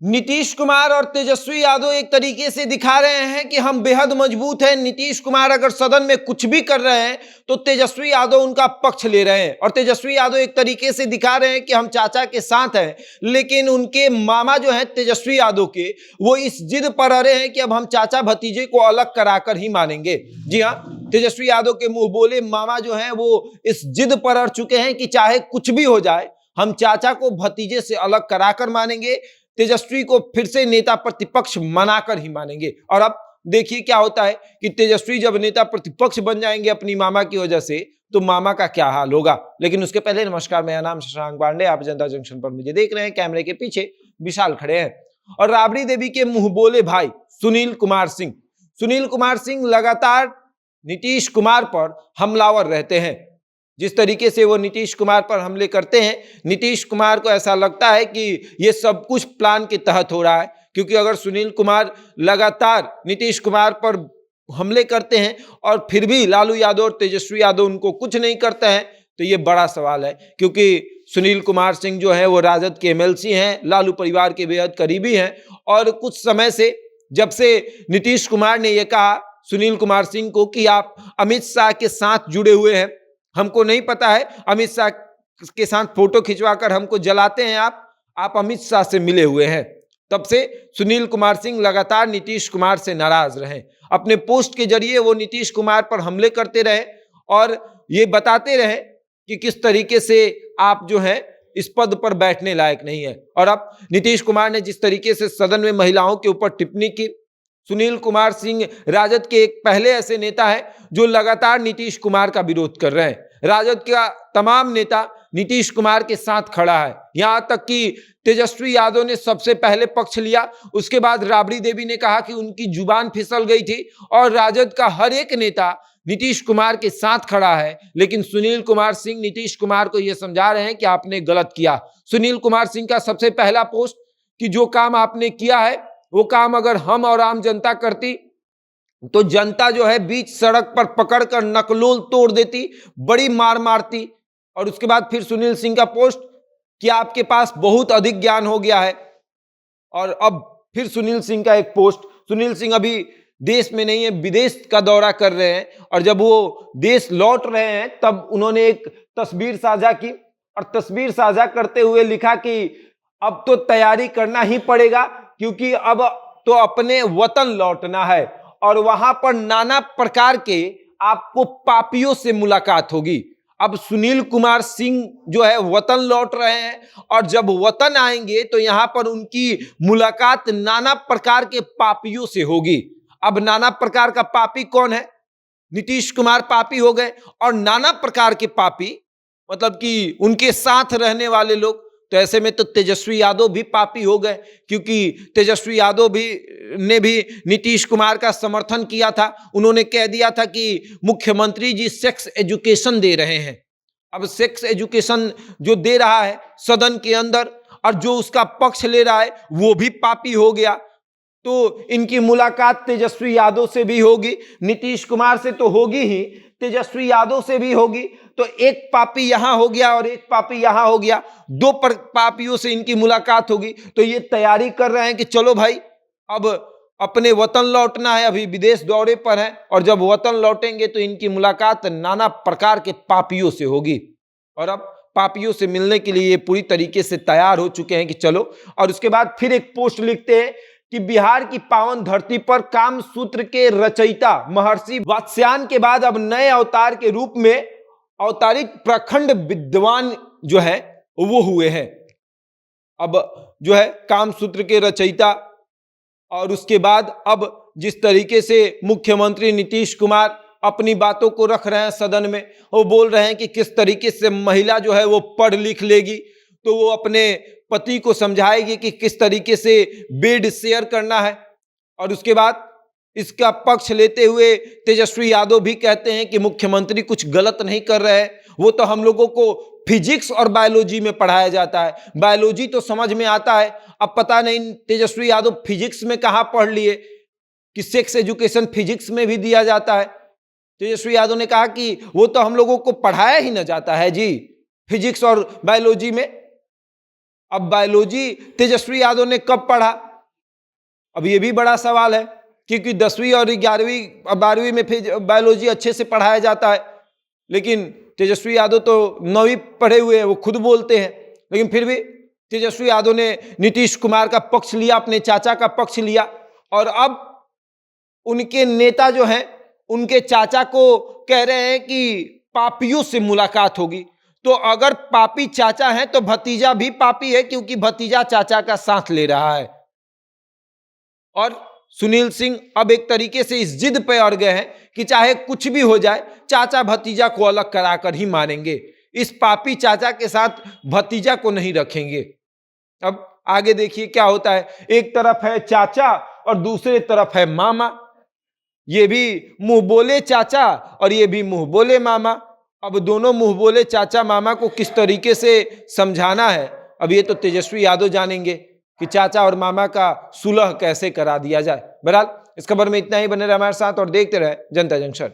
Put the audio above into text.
नीतीश कुमार और तेजस्वी यादव एक तरीके से दिखा रहे हैं कि हम बेहद मजबूत हैं। नीतीश कुमार अगर सदन में कुछ भी कर रहे हैं तो तेजस्वी यादव उनका पक्ष ले रहे हैं, और तेजस्वी यादव एक तरीके से दिखा रहे हैं कि हम चाचा के साथ हैं। लेकिन उनके मामा जो हैं तेजस्वी यादव के, वो इस जिद पर अड़े हैं कि अब हम चाचा भतीजे को अलग कराकर ही मानेंगे। जी हाँ, तेजस्वी यादव के मुंह बोले मामा जो हैं वो इस जिद पर अड़ चुके हैं कि चाहे कुछ भी हो जाए, हम चाचा को भतीजे से अलग कराकर मानेंगे, तेजस्वी को फिर से नेता प्रतिपक्ष बनाकर ही मानेंगे। और अब देखिए क्या होता है कि तेजस्वी जब नेता प्रतिपक्ष बन जाएंगे अपनी मामा की वजह से, तो मामा का क्या हाल होगा। लेकिन उसके पहले नमस्कार, मेरा नाम शशांक पांडे, आप जनता जंक्शन पर मुझे देख रहे हैं। कैमरे के पीछे विशाल खड़े हैं और राबड़ी देवी के मुंह बोले भाई सुनील कुमार सिंह लगातार नीतीश कुमार पर हमलावर रहते हैं। जिस तरीके से वो नीतीश कुमार पर हमले करते हैं, नीतीश कुमार को ऐसा लगता है कि ये सब कुछ प्लान के तहत हो रहा है। क्योंकि अगर सुनील कुमार लगातार नीतीश कुमार पर हमले करते हैं और फिर भी लालू यादव और तेजस्वी यादव उनको कुछ नहीं करते हैं, तो ये बड़ा सवाल है। क्योंकि सुनील कुमार सिंह जो है वो राजद के एमएलसी हैं, लालू परिवार के बेहद करीबी हैं। और कुछ समय से, जब से नीतीश कुमार ने यह कहा सुनील कुमार सिंह को कि आप अमित शाह के साथ जुड़े हुए हैं, हमको नहीं पता है, अमित शाह के साथ फोटो खिंचवाकर हमको जलाते हैं आप अमित शाह से मिले हुए हैं। तब से सुनील कुमार सिंह लगातार नीतीश कुमार से नाराज रहे। अपने पोस्ट के जरिए वो नीतीश कुमार पर हमले करते रहे और ये बताते रहे कि किस तरीके से आप जो है इस पद पर बैठने लायक नहीं है। और अब नीतीश कुमार ने जिस तरीके से सदन में महिलाओं के ऊपर टिप्पणी की, सुनील कुमार सिंह राजद के एक पहले ऐसे नेता है जो लगातार नीतीश कुमार का विरोध कर रहे हैं। राजद का तमाम नेता नीतीश कुमार के साथ खड़ा है। यहां तक कि तेजस्वी यादव ने सबसे पहले पक्ष लिया, उसके बाद राबड़ी देवी ने कहा कि उनकी जुबान फिसल गई थी और राजद का हर एक नेता नीतीश कुमार के साथ खड़ा है। लेकिन सुनील कुमार सिंह नीतीश कुमार को यह समझा रहे हैं कि आपने गलत किया। सुनील कुमार सिंह का सबसे पहला पोस्ट कि जो काम आपने किया है वो काम अगर हम और आम जनता करती तो जनता जो है बीच सड़क पर पकड़कर नकलोल तोड़ देती, बड़ी मार मारती। और उसके बाद फिर सुनील सिंह का पोस्ट कि आपके पास बहुत अधिक ज्ञान हो गया है। और अब फिर सुनील सिंह का एक पोस्ट, सुनील सिंह अभी देश में नहीं है, विदेश का दौरा कर रहे हैं, और जब वो देश लौट रहे हैं तब उन्होंने एक तस्वीर साझा की और तस्वीर साझा करते हुए लिखा कि अब तो तैयारी करना ही पड़ेगा, क्योंकि अब तो अपने वतन लौटना है और वहां पर नाना प्रकार के आपको पापियों से मुलाकात होगी। अब सुनील कुमार सिंह जो है वतन लौट रहे हैं और जब वतन आएंगे तो यहां पर उनकी मुलाकात नाना प्रकार के पापियों से होगी। अब नाना प्रकार का पापी कौन है? नीतीश कुमार पापी हो गए, और नाना प्रकार के पापी मतलब कि उनके साथ रहने वाले लोग, तो ऐसे में तो तेजस्वी यादव भी पापी हो गए, क्योंकि तेजस्वी यादव ने भी नीतीश कुमार का समर्थन किया था। उन्होंने कह दिया था कि मुख्यमंत्री जी सेक्स एजुकेशन दे रहे हैं। अब सेक्स एजुकेशन जो दे रहा है सदन के अंदर और जो उसका पक्ष ले रहा है वो भी पापी हो गया। तो इनकी मुलाकात तेजस्वी यादव से भी होगी, नीतीश कुमार से तो होगी ही, तेजस्वी यादव से भी होगी। तो एक पापी यहां हो गया और एक पापी यहां हो गया, दो पापियों से इनकी मुलाकात होगी। तो ये तैयारी कर रहे हैं कि चलो भाई अब अपने वतन लौटना है, अभी विदेश दौरे पर है, और जब वतन लौटेंगे तो इनकी मुलाकात नाना प्रकार के पापियों से होगी। और अब पापियों से मिलने के लिए ये पूरी तरीके से तैयार हो चुके हैं कि चलो। और उसके बाद फिर एक पोस्ट लिखते हैं कि बिहार की पावन धरती पर काम सूत्र के रचयिता महर्षि वात्स्यायन के बाद अब नए अवतार के रूप में अवतारित प्रखंड विद्वान जो है वो हुए हैं। अब जो है काम सूत्र के रचयिता, और उसके बाद अब जिस तरीके से मुख्यमंत्री नीतीश कुमार अपनी बातों को रख रहे हैं सदन में, वो बोल रहे हैं कि किस तरीके से महिला जो है वो पढ़ लिख लेगी तो वो अपने पति को समझाएगी कि किस तरीके से बेड शेयर करना है। और उसके बाद इसका पक्ष लेते हुए तेजस्वी यादव भी कहते हैं कि मुख्यमंत्री कुछ गलत नहीं कर रहे हैं, वो तो हम लोगों को फिजिक्स और बायोलॉजी में पढ़ाया जाता है, बायोलॉजी तो समझ में आता है। अब पता नहीं तेजस्वी यादव फिजिक्स में कहां पढ़ लिए कि सेक्स एजुकेशन फिजिक्स में भी दिया जाता है। तेजस्वी यादव ने कहा कि वो तो हम लोगों को पढ़ाया ही ना जाता है जी, फिजिक्स और बायोलॉजी में। अब बायोलॉजी तेजस्वी यादव ने कब पढ़ा? अब ये भी बड़ा सवाल है, क्योंकि 10वीं और 11वीं 12वीं में फिर बायोलॉजी अच्छे से पढ़ाया जाता है, लेकिन तेजस्वी यादव तो 9वीं पढ़े हुए हैं, वो खुद बोलते हैं। लेकिन फिर भी तेजस्वी यादव ने नीतीश कुमार का पक्ष लिया, अपने चाचा का पक्ष लिया, और अब उनके नेता जो हैं उनके चाचा को कह रहे हैं कि पापियों से मुलाकात होगी। तो अगर पापी चाचा है तो भतीजा भी पापी है, क्योंकि भतीजा चाचा का साथ ले रहा है। और सुनील सिंह अब एक तरीके से इस जिद पे अड़ गए हैं कि चाहे कुछ भी हो जाए, चाचा भतीजा को अलग कराकर ही मारेंगे, इस पापी चाचा के साथ भतीजा को नहीं रखेंगे। अब आगे देखिए क्या होता है। एक तरफ है चाचा और दूसरे तरफ है मामा, ये भी मुंह बोले चाचा और ये भी मुंह बोले मामा। अब दोनों मुंह बोले चाचा मामा को किस तरीके से समझाना है, अब ये तो तेजस्वी यादव जानेंगे कि चाचा और मामा का सुलह कैसे करा दिया जाए। बहरहाल इस खबर में इतना ही। बने रहे हमारे साथ और देखते रहे जनता जंक्शन।